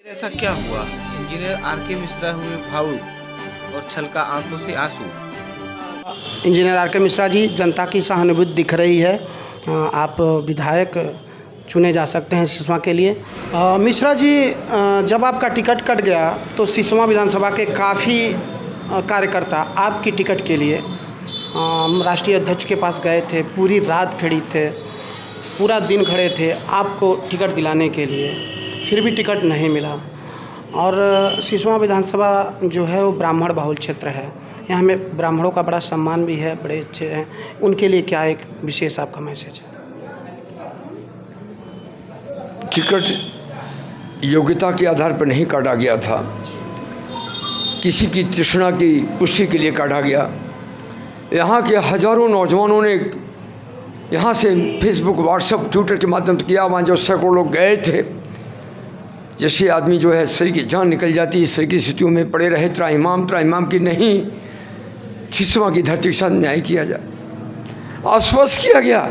ऐसा क्या हुआ? Engineer R K. मिश्रा हुए भावुक और छलका आंखों से आंसू। Engineer R K. मिश्रा जी, जनता की सहानुभूति दिख रही है। आप विधायक चुने जा सकते हैं सिसवा के लिए। मिश्रा जी, जब आपका टिकट कट गया तो सिसवा विधानसभा के काफ़ी कार्यकर्ता आपकी टिकट के लिए राष्ट्रीय अध्यक्ष के पास गए थे, पूरी रात खड़ी थे, पूरा दिन खड़े थे आपको टिकट दिलाने के लिए, फिर भी टिकट नहीं मिला। और सिसवा विधानसभा जो है वो ब्राह्मण बहुल क्षेत्र है, यहाँ में ब्राह्मणों का बड़ा सम्मान भी है, बड़े अच्छे हैं। उनके लिए क्या एक विशेष आपका मैसेज है? टिकट योग्यता के आधार पर नहीं काटा गया था, किसी की तृष्णा की पुष्टि के लिए काटा गया। यहाँ के हजारों नौजवानों ने यहाँ से फेसबुक, व्हाट्सएप, ट्विटर के माध्यम से किया। वहाँ जो सैकड़ों लोग गए थे, जैसे आदमी जो है शरीर की जान निकल जाती है, इस तरह की स्थितियों में पड़े रहे। त्राइमाम की नहीं, सिसवा की धरती के साथ न्याय किया जाए, आश्वस्त किया गया।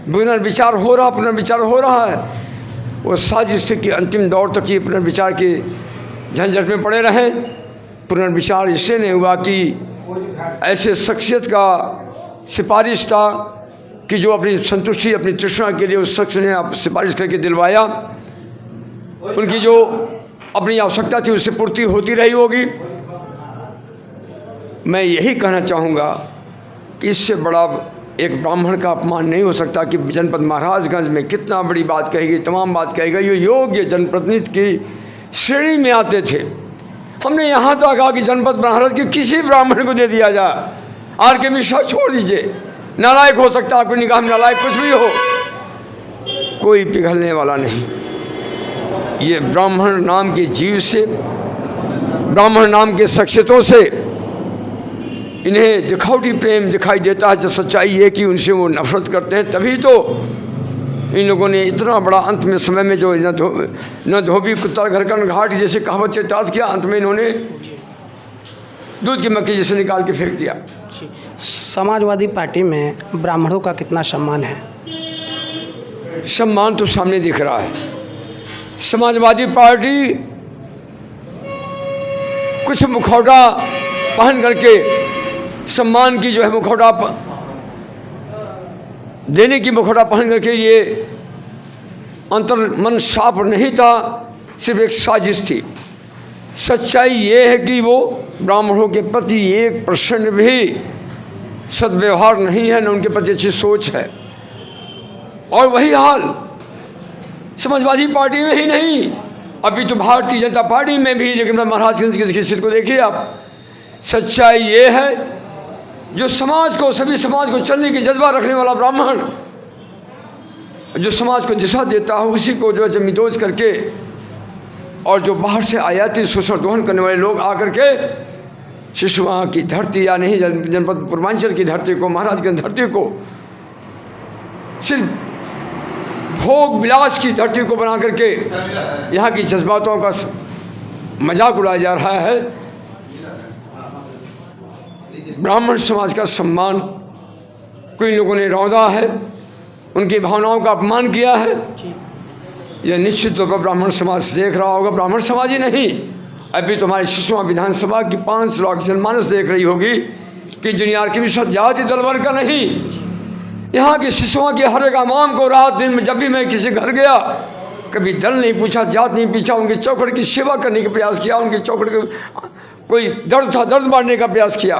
पुनर्विचार हो रहा है। वो साजिश थी कि अंतिम दौर तक ये पुनर्विचार के झंझट में पड़े रहे। पुनर्विचार इसलिए नहीं हुआ कि ऐसे शख्सियत का सिफारिश था कि जो अपनी संतुष्टि, अपनी तृष्णा के लिए उस शख्स ने सिफारिश करके दिलवाया। उनकी जो अपनी आवश्यकता थी उससे पूर्ति होती रही होगी। मैं यही कहना चाहूँगा कि इससे बड़ा एक ब्राह्मण का अपमान नहीं हो सकता कि जनपद महाराजगंज में कितना बड़ी बात कही गई, तमाम बात कही गई। ये योग्य जनप्रतिनिधि की श्रेणी में आते थे। हमने यहाँ तक कहा कि जनपद महाराज के किसी ब्राह्मण को दे दिया जाए। आर.के. मिश्रा छोड़ दीजिए, नालायक हो सकता है, आपकी निगाह में नालायक कुछ भी हो, कोई पिघलने वाला नहीं। ये ब्राह्मण नाम के जीव से, ब्राह्मण नाम के शख्सियतों से इन्हें दिखावटी प्रेम दिखाई देता है। जो सच्चाई है कि उनसे वो नफरत करते हैं। तभी तो इन लोगों ने इतना बड़ा अंत में समय में जो न धोबी कुत्ता घर का घाट जैसे कहावत से ताज किया, अंत में इन्होंने दूध की मक्खी जैसे निकाल के फेंक दिया। समाजवादी पार्टी में ब्राह्मणों का कितना सम्मान है? सम्मान तो सामने दिख रहा है। समाजवादी पार्टी कुछ मुखौटा पहन करके सम्मान की जो है मुखौटा देने की मुखौटा पहन करके, ये अंतर मन साफ नहीं था, सिर्फ एक साजिश थी। सच्चाई ये है कि वो ब्राह्मणों के प्रति 1% भी सद्व्यवहार नहीं है, न उनके प्रति अच्छी सोच है। और वही हाल समाजवादी पार्टी में ही नहीं, अभी तो भारतीय जनता पार्टी में भी। लेकिन महाराजगंज की स्थिति को देखिए आप। सच्चाई ये है, जो समाज को, सभी समाज को चलने की जज्बा रखने वाला ब्राह्मण, जो समाज को दिशा देता है, उसी को जो है जमींदोज करके, और जो बाहर से आयाती शोषण दोहन करने वाले लोग आकर के सिसवा की धरती, या नहीं जनपद पूर्वांचल की धरती को, महाराजगंज धरती को सिर्फ भोग विलास की धरती को बना करके यहाँ की जज्बातों का मजाक उड़ाया जा रहा है। ब्राह्मण समाज का सम्मान कोई लोगों ने रौंदा है, उनकी भावनाओं का अपमान किया है। यह निश्चित तौर पर ब्राह्मण समाज देख रहा होगा। ब्राह्मण समाज ही नहीं, अभी तो हमारी सिसवा विधानसभा की 5 लाख जनमानस देख रही होगी कि इंजीनियर आर.के. मिश्रा जाति दल वर्ग का नहीं, यहाँ के सिसवा के हर एक आवाम को रात दिन में जब भी मैं किसी घर गया, कभी दल नहीं पूछा, जात नहीं पूछा, उनकी चौखट की सेवा करने का प्रयास किया, उनकी चौखट के कोई दर्द था, दर्द बांटने का प्रयास किया।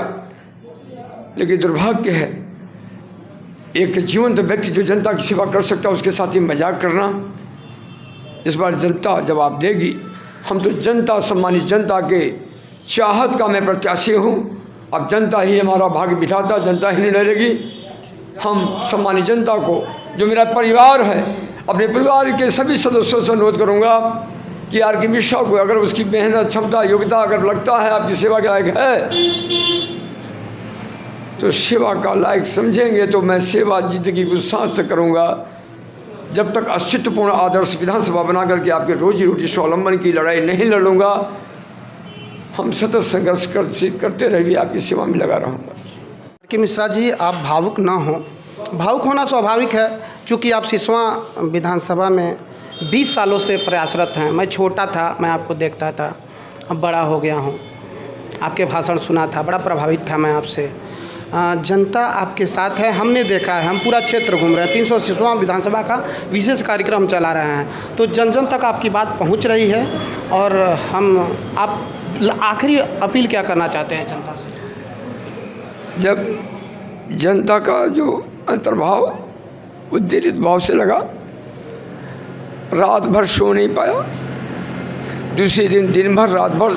लेकिन दुर्भाग्य है, एक जीवंत व्यक्ति जो जनता की सेवा कर सकता है, उसके साथ ही मजाक करना। इस बार जनता जवाब देगी। हम तो जनता, सम्मानित जनता के चाहत का मैं प्रत्याशी हूँ। अब जनता ही हमारा भाग्य बिठाता, जनता ही निर्णय लेगी। हम सम्मानित जनता को, जो मेरा परिवार है, अपने परिवार के सभी सदस्यों से अनुरोध करूँगा कि आर.के. मिश्रा को अगर उसकी मेहनत, क्षमता, योग्यता अगर लगता है आपकी सेवा के लायक है, तो सेवा का लायक समझेंगे तो मैं सेवा जिंदगी को सांस तक करूँगा। जब तक अस्तित्वपूर्ण आदर्श विधानसभा बना करके आपके रोजी रोटी स्वावलंबन की लड़ाई नहीं लड़ूंगा, हम सतत संघर्ष करते रहे, आपकी सेवा में लगा रहूँगा। कि मिश्रा जी, आप भावुक ना हो, भावुक होना स्वाभाविक है, चूँकि आप सिसवा विधानसभा में 20 सालों से प्रयासरत हैं। मैं छोटा था, मैं आपको देखता था, अब बड़ा हो गया हूँ, आपके भाषण सुना था, बड़ा प्रभावित था मैं आपसे। जनता आपके साथ है, हमने देखा है, हम पूरा क्षेत्र घूम रहे हैं, 360वां विधानसभा का विशेष कार्यक्रम चला रहे हैं, तो जन जन तक आपकी बात पहुंच रही है। और आप आखिरी अपील क्या करना चाहते हैं जनता से? जब जनता का जो अंतर्भाव उद्दीरित भाव से लगा, रात भर सो नहीं पाया, दूसरे दिन भर रात भर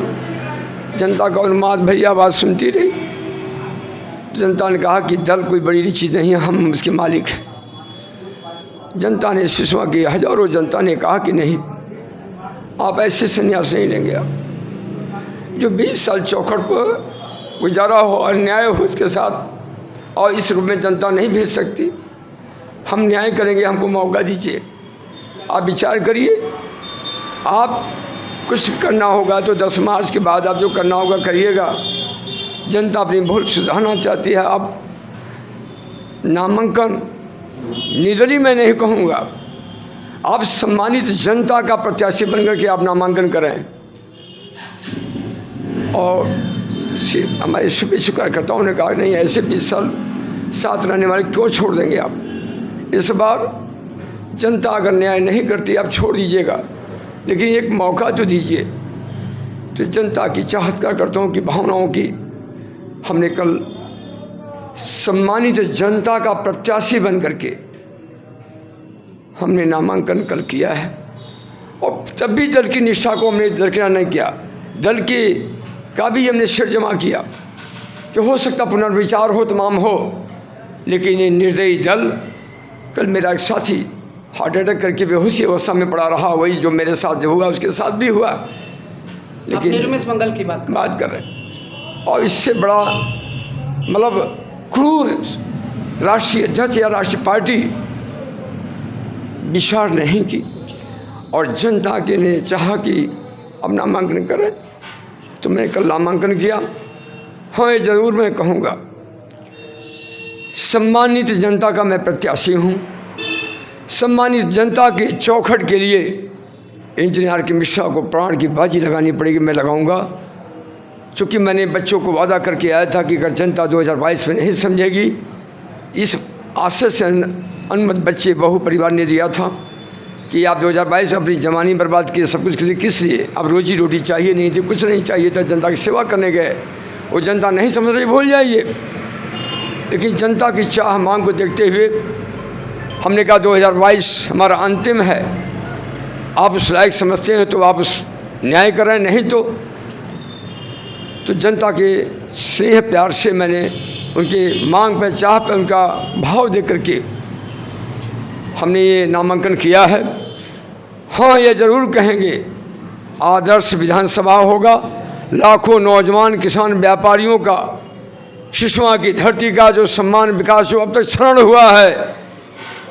जनता का उन्माद भरी आवाज़ सुनती रही। जनता ने कहा कि दल कोई बड़ी चीज़ नहीं है, हम उसके मालिक हैं। जनता ने सिसवा की हजारों जनता ने कहा कि नहीं, आप ऐसे संन्यास नहीं लेंगे। आप जो 20 साल चौखट पर गुजारा हो, अन्याय हो उसके साथ, और इस रूप में जनता नहीं भेज सकती। हम न्याय करेंगे, हमको मौका दीजिए। आप विचार करिए, आप कुछ करना होगा तो 10 मार्च के बाद आप जो करना होगा करिएगा। जनता अपनी भूल सुधारना चाहती है। आप नामांकन निर्दलीय मैं नहीं कहूँगा, आप सम्मानित जनता का प्रत्याशी बनकर के आप नामांकन करें। और हमारे शुभेच्छु कार्यकर्ताओं ने कहा नहीं, ऐसे 20 साल साथ रहने वाले क्यों छोड़ देंगे आप? इस बार जनता अगर न्याय नहीं करती आप छोड़ दीजिएगा, लेकिन एक मौका तो दीजिए। तो जनता की चाहत कार्यकर्ताओं की भावनाओं की हमने कल सम्मानित जनता का प्रत्याशी बन करके हमने नामांकन कल किया है। और तब भी दल की निष्ठा को हमने दरकिनार नहीं किया, दल के का भी हमने सिर जमा किया कि हो सकता पुनर्विचार हो, तमाम हो, लेकिन ये निर्दयी दल। कल मेरा एक साथी हार्ट अटैक करके बेहोशी अवस्था में पड़ा रहा, वही जो मेरे साथ जो हुआ उसके साथ भी हुआ, लेकिन रमेश मंगल की बात कर रहे हैं। और इससे बड़ा मतलब क्रूर राष्ट्रीय अध्यक्ष या राष्ट्रीय पार्टी विचार नहीं की, और जनता के ने चाहा कि अब नामांकन करें, तो मैंने कल नामांकन किया। हाँ, ये ज़रूर मैं कहूँगा, सम्मानित जनता का मैं प्रत्याशी हूँ। सम्मानित जनता के चौखट के लिए इंजीनियर के मिश्रा को प्राण की बाजी लगानी पड़ेगी, मैं लगाऊंगा। चूँकि मैंने बच्चों को वादा करके आया था कि अगर जनता 2022 में नहीं समझेगी, इस आशय से अनुमत बच्चे बहु परिवार ने दिया था कि आप 2022 अपनी जवानी बर्बाद किए, सब कुछ के लिए किस लिए? अब रोजी रोटी चाहिए नहीं थी, कुछ नहीं चाहिए था, जनता की सेवा करने गए। वो जनता नहीं समझ रही, भूल जाइए। लेकिन जनता की चाह मांग को देखते हुए हमने कहा 2022 हमारा अंतिम है, आप उस लायक समझते हैं तो आप उस न्याय करें, नहीं तो जनता के स्नेह प्यार से मैंने उनके मांग पर, चाह पर उनका भाव दे करके हमने ये नामांकन किया है। हाँ, ये ज़रूर कहेंगे, आदर्श विधानसभा होगा। लाखों नौजवान किसान व्यापारियों का, सिसवा की धरती का जो सम्मान विकास जो अब तक क्षरण हुआ है,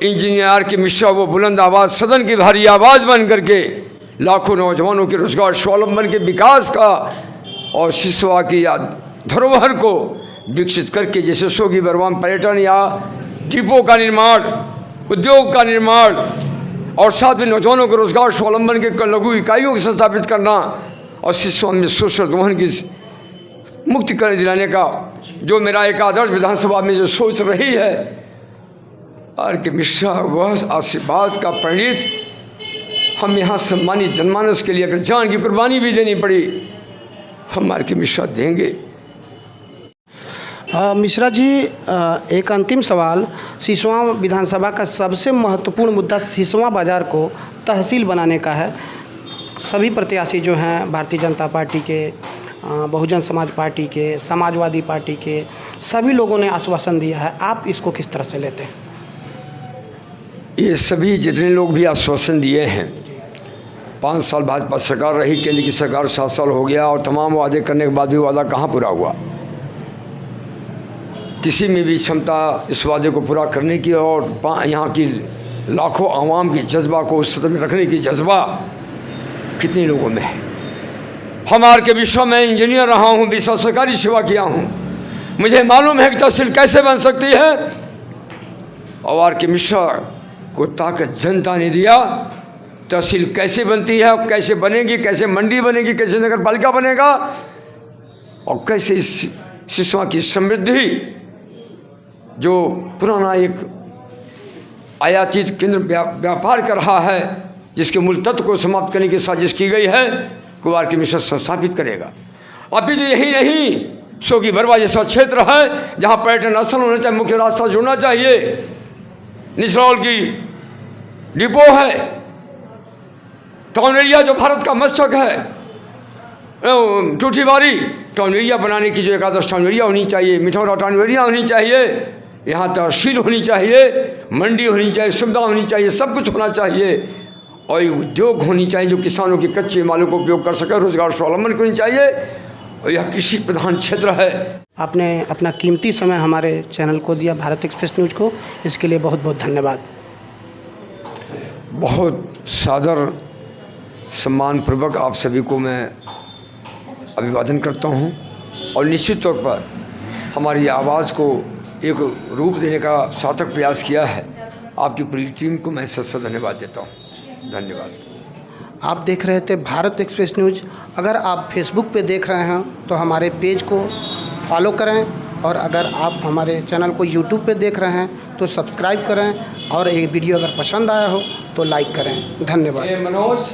इंजीनियर के मिश्रा वो बुलंद आवाज़, सदन की भारी आवाज़ बन करके लाखों नौजवानों के रोजगार स्वावलंबन के विकास का और सिसवा की धरोहर को विकसित करके, जैसे सोगी बरवान पर्यटन या डिपो का निर्माण, उद्योग का निर्माण, और साथ में नौजवानों को रोजगार स्वावलंबन के लघु इकाइयों को स्थापित करना, और सिसवा में शोषण दोहन की मुक्ति कर दिलाने का जो मेरा एक आदर्श विधानसभा में जो सोच रही है, आर के मिश्रा वह आशीर्वाद का प्रणीत हम यहाँ सम्मानित जनमानस के लिए अगर जान की कुर्बानी भी देनी पड़ी, हम आर के मिश्रा देंगे। मिश्रा जी, एक अंतिम सवाल, सिसवा विधानसभा का सबसे महत्वपूर्ण मुद्दा सिसवा बाज़ार को तहसील बनाने का है। सभी प्रत्याशी जो हैं भारतीय जनता पार्टी के, बहुजन समाज पार्टी के, समाजवादी पार्टी के, सभी लोगों ने आश्वासन दिया है, आप इसको किस तरह से लेते हैं? ये सभी जितने लोग भी आश्वासन दिए हैं, 5 साल भाजपा सरकार रही, केंद्र की सरकार 7 साल हो गया, और तमाम वादे करने के बाद भी वादा कहाँ पूरा हुआ? किसी में भी क्षमता इस वादे को पूरा करने की और यहाँ की लाखों आवाम की जज्बा को सदन में रखने की जज्बा कितने लोगों में है? हमारे के विश्व में इंजीनियर रहा हूँ, 20 साल सरकारी सेवा किया हूँ, मुझे मालूम है कि तहसील कैसे बन सकती है। और आर के मिश्रा को ताकत जनता ने दिया। तहसील कैसे बनती है, कैसे बनेगी, कैसे मंडी बनेगी, कैसे नगर पालिका बनेगा और कैसे इस सिसवा की समृद्धि जो पुराना एक आयातित केंद्र व्यापार कर रहा है, जिसके मूल तत्व को समाप्त करने की साजिश की गई है, को आर के मिश्रा संस्थापित करेगा। अभी तो यही नहीं, सोगी बरवा जैसा क्षेत्र है जहाँ पर्यटन स्थल होना चाहिए, मुख्य रास्ता जुड़ना चाहिए, निचरौल की डिपो है, टाउन एरिया जो भारत का मस्तक है, टूटीबारी टाउन एरिया बनाने की जो एकादश टाउन एरिया होनी चाहिए, मिठौरा टाउन एरिया होनी चाहिए, यहाँ तहसील होनी चाहिए, मंडी होनी चाहिए, सुविधा होनी चाहिए, सब कुछ होना चाहिए और ये उद्योग होनी चाहिए जो किसानों के कच्चे मालों को उपयोग कर सके, रोजगार स्वावलंबन होनी चाहिए और यह कृषि प्रधान क्षेत्र है। आपने अपना कीमती समय हमारे चैनल को दिया, भारत एक्सप्रेस न्यूज़ को, इसके लिए बहुत बहुत धन्यवाद। बहुत सादर सम्मानपूर्वक आप सभी को मैं अभिवादन करता हूं और निश्चित तौर पर हमारी आवाज़ को एक रूप देने का सार्थक प्रयास किया है। आपकी पूरी टीम को मैं सच्चा धन्यवाद देता हूं। धन्यवाद। आप देख रहे थे भारत एक्सप्रेस न्यूज़। अगर आप फेसबुक पे देख रहे हैं तो हमारे पेज को फॉलो करें और अगर आप हमारे चैनल को यूट्यूब पे देख रहे हैं तो सब्सक्राइब करें और ये वीडियो अगर पसंद आया हो तो लाइक करें। धन्यवाद। मनोज।